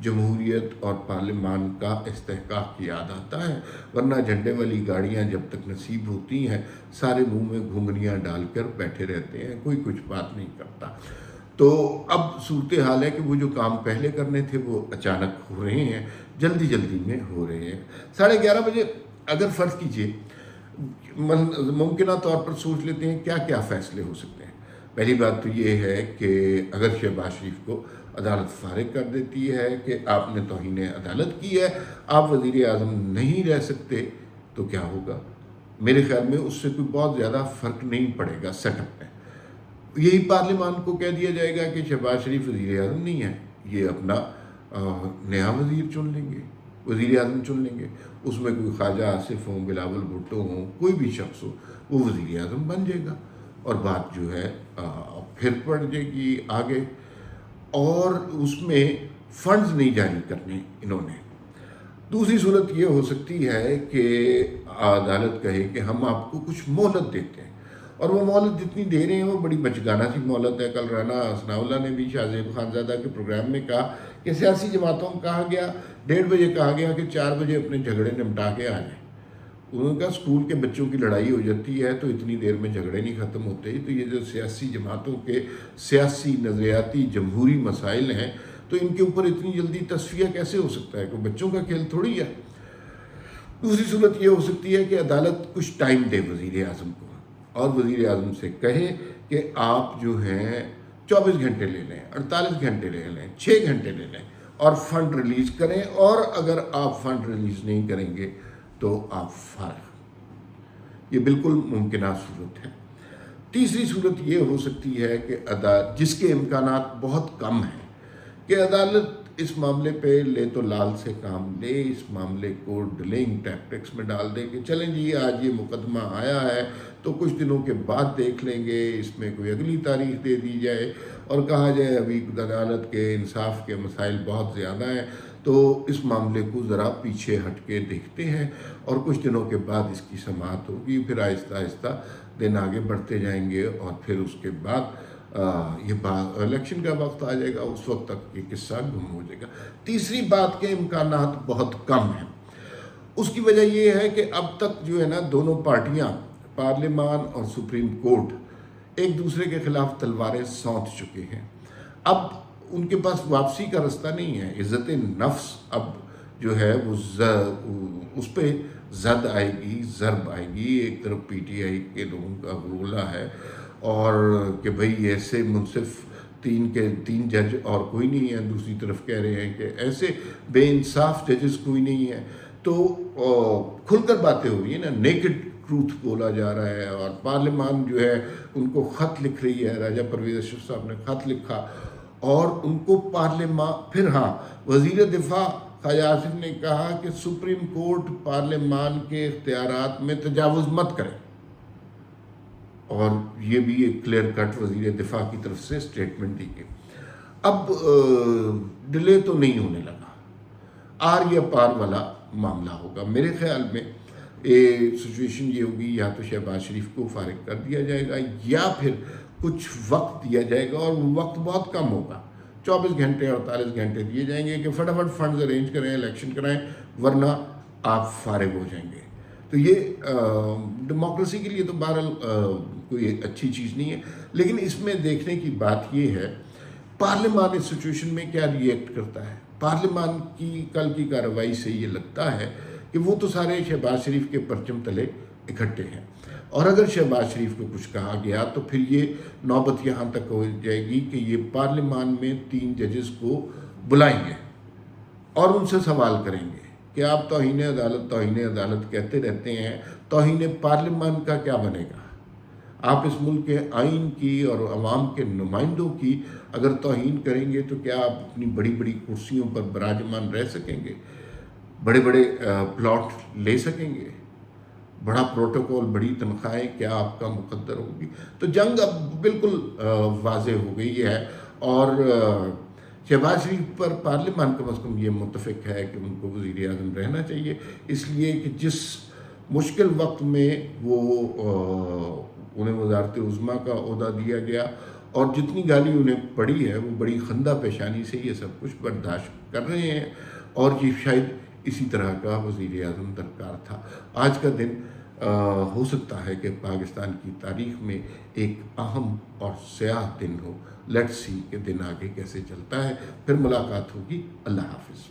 جمہوریت اور پارلیمان کا استحقاق یاد آتا ہے، ورنہ جھنڈے والی گاڑیاں جب تک نصیب ہوتی ہیں سارے منہ میں گھنگھریاں ڈال کر بیٹھے رہتے ہیں، کوئی کچھ بات نہیں کرتا۔ تو اب صورتحال ہے کہ وہ جو کام پہلے کرنے تھے وہ اچانک ہو رہے ہیں، جلدی جلدی میں ہو رہے ہیں۔ 11:30 بجے اگر فرض کیجئے ممکنہ طور پر سوچ لیتے ہیں کیا کیا فیصلے ہو سکتے ہیں۔ پہلی بات تو یہ ہے کہ اگر شہباز شریف کو عدالت فارغ کر دیتی ہے کہ آپ نے توہین عدالت کی ہے، آپ وزیر اعظم نہیں رہ سکتے، تو کیا ہوگا؟ میرے خیال میں اس سے کوئی بہت زیادہ فرق نہیں پڑے گا سیٹ اپ میں۔ یہی پارلیمان کو کہہ دیا جائے گا کہ شہباز شریف وزیر اعظم نہیں ہے، یہ اپنا نیا وزیر چن لیں گے، وزیر اعظم چن لیں گے، اس میں کوئی خواجہ آصف ہوں، بلاول بھٹو ہوں، کوئی بھی شخص ہو، وہ وزیر اعظم بن جائے گا اور بات جو ہے پھر پڑ جائے گی آگے۔ اور اس میں فنڈز نہیں جاری کرنے انہوں نے۔ دوسری صورت یہ ہو سکتی ہے کہ عدالت کہے کہ ہم آپ کو کچھ مہلت دیتے ہیں، اور وہ مہلت جتنی دے رہے ہیں وہ بڑی بچگانہ سی مہلت ہے۔ کل رانا ثناء اللہ نے بھی شاہ زیب خانزادہ کے پروگرام میں کہا کہ سیاسی جماعتوں کو کہا گیا 1:30 بجے کہا گیا کہ 4 بجے اپنے جھگڑے نمٹا کے آ جائیں۔ انہوں نے کہا اسکول کے بچوں کی لڑائی ہو جاتی ہے تو اتنی دیر میں جھگڑے نہیں ختم ہوتے، تو یہ جو سیاسی جماعتوں کے سیاسی نظریاتی جمہوری مسائل ہیں تو ان کے اوپر اتنی جلدی تصفیہ کیسے ہو سکتا ہے؟ کوئی بچوں کا کھیل تھوڑی ہے۔ دوسری صورت یہ ہو سکتی ہے کہ عدالت کچھ ٹائم دے وزیر اعظم کو اور وزیر اعظم سے کہے کہ آپ جو ہیں 24 گھنٹے لے لیں، 48 گھنٹے لے لیں، 6 گھنٹے لے لیں اور فنڈ ریلیز کریں، اور اگر آپ فنڈ ریلیز نہیں کریں گے تو آپ فارغ۔ یہ بالکل ممکنہ صورت ہے۔ تیسری صورت یہ ہو سکتی ہے کہ جس کے امکانات بہت کم ہیں کہ عدالت اس معاملے پہ لے تو لال سے کام لے، اس معاملے کو ڈیلنگ ٹیکٹکس میں ڈال دے کہ چلیں جی آج یہ مقدمہ آیا ہے تو کچھ دنوں کے بعد دیکھ لیں گے، اس میں کوئی اگلی تاریخ دے دی جائے اور کہا جائے ابھی عدالت کے انصاف کے مسائل بہت زیادہ ہیں تو اس معاملے کو ذرا پیچھے ہٹ کے دیکھتے ہیں اور کچھ دنوں کے بعد اس کی سماعت ہوگی، پھر آہستہ آہستہ دن آگے بڑھتے جائیں گے اور پھر اس کے بعد یہ بات الیکشن کا وقت آ جائے گا، اس وقت تک یہ قصہ گم ہو جائے گا۔ تیسری بات کے امکانات بہت کم ہیں۔ اس کی وجہ یہ ہے کہ اب تک جو ہے نا دونوں پارٹیاں پارلیمان اور سپریم کورٹ ایک دوسرے کے خلاف تلواریں سونت چکے ہیں۔ اب ان کے پاس واپسی کا رستہ نہیں ہے۔ عزت نفس اب جو ہے وہ اس پہ زد آئے گی، ضرب آئے گی۔ ایک طرف پی ٹی آئی کے لوگوں کا غلغلہ ہے اور کہ بھئی ایسے منصف تین جج اور کوئی نہیں ہے، دوسری طرف کہہ رہے ہیں کہ ایسے بے انصاف ججز کوئی نہیں ہے، تو کھل کر باتیں ہو رہی ہیں نا، نیکڈ ٹروتھ بولا جا رہا ہے۔ اور پارلیمان جو ہے ان کو خط لکھ رہی ہے، راجہ پرویز اشرف صاحب نے خط لکھا اور ان کو پارلیمان پھر وزیر دفاع خواجہ آصف نے کہا کہ سپریم کورٹ پارلیمان کے اختیارات میں تجاوز مت کرے، اور یہ بھی ایک کلیئر کٹ وزیر دفاع کی طرف سے اسٹیٹمنٹ دی گئی۔ اب ڈیلے تو نہیں ہونے لگا، آر یا پار والا معاملہ ہوگا۔ میرے خیال میں سچویشن یہ ہوگی یا تو شہباز شریف کو فارغ کر دیا جائے گا یا پھر کچھ وقت دیا جائے گا، اور وہ وقت بہت کم ہوگا، 24 گھنٹے 48 گھنٹے دیے جائیں گے کہ فٹافٹ فنڈز ارینج کریں، الیکشن کرائیں، ورنہ آپ فارغ ہو جائیں گے۔ تو یہ ڈیموکریسی کے لیے تو بہرحال کوئی اچھی چیز نہیں ہے، لیکن اس میں دیکھنے کی بات یہ ہے پارلیمان اس سچویشن میں کیا ری ایکٹ کرتا ہے۔ پارلیمان کی کل کی کارروائی سے یہ لگتا ہے کہ وہ تو سارے شہباز شریف کے پرچم تلے اکٹھے ہیں، اور اگر شہباز شریف کو کچھ کہا گیا تو پھر یہ نوبت یہاں تک ہو جائے گی کہ یہ پارلیمان میں 3 ججز کو بلائیں گے اور ان سے سوال کریں گے کہ آپ توہین عدالت کہتے رہتے ہیں، توہین پارلیمان کا کیا بنے گا؟ آپ اس ملک کے آئین کی اور عوام کے نمائندوں کی اگر توہین کریں گے تو کیا آپ اپنی بڑی بڑی کرسیوں پر براجمان رہ سکیں گے؟ بڑے بڑے پلاٹ لے سکیں گے؟ بڑا پروٹوکول، بڑی تنخواہیں کیا آپ کا مقدر ہوگی؟ تو جنگ اب بالکل واضح ہو گئی ہے، اور شہباز شریف پر پارلیمان کم از کم یہ متفق ہے کہ ان کو وزیر اعظم رہنا چاہیے، اس لیے کہ جس مشکل وقت میں وہ انہیں وزارت عظمیٰ کا عہدہ دیا گیا اور جتنی گالی انہیں پڑی ہے وہ بڑی خندہ پیشانی سے یہ سب کچھ برداشت کر رہے ہیں، اور یہ شاید اسی طرح کا وزیر اعظم درکار تھا۔ آج کا دن ہو سکتا ہے کہ پاکستان کی تاریخ میں ایک اہم اور سیاہ دن ہو۔ لیٹس سی کہ دن آگے کیسے چلتا ہے۔ پھر ملاقات ہوگی۔ اللہ حافظ۔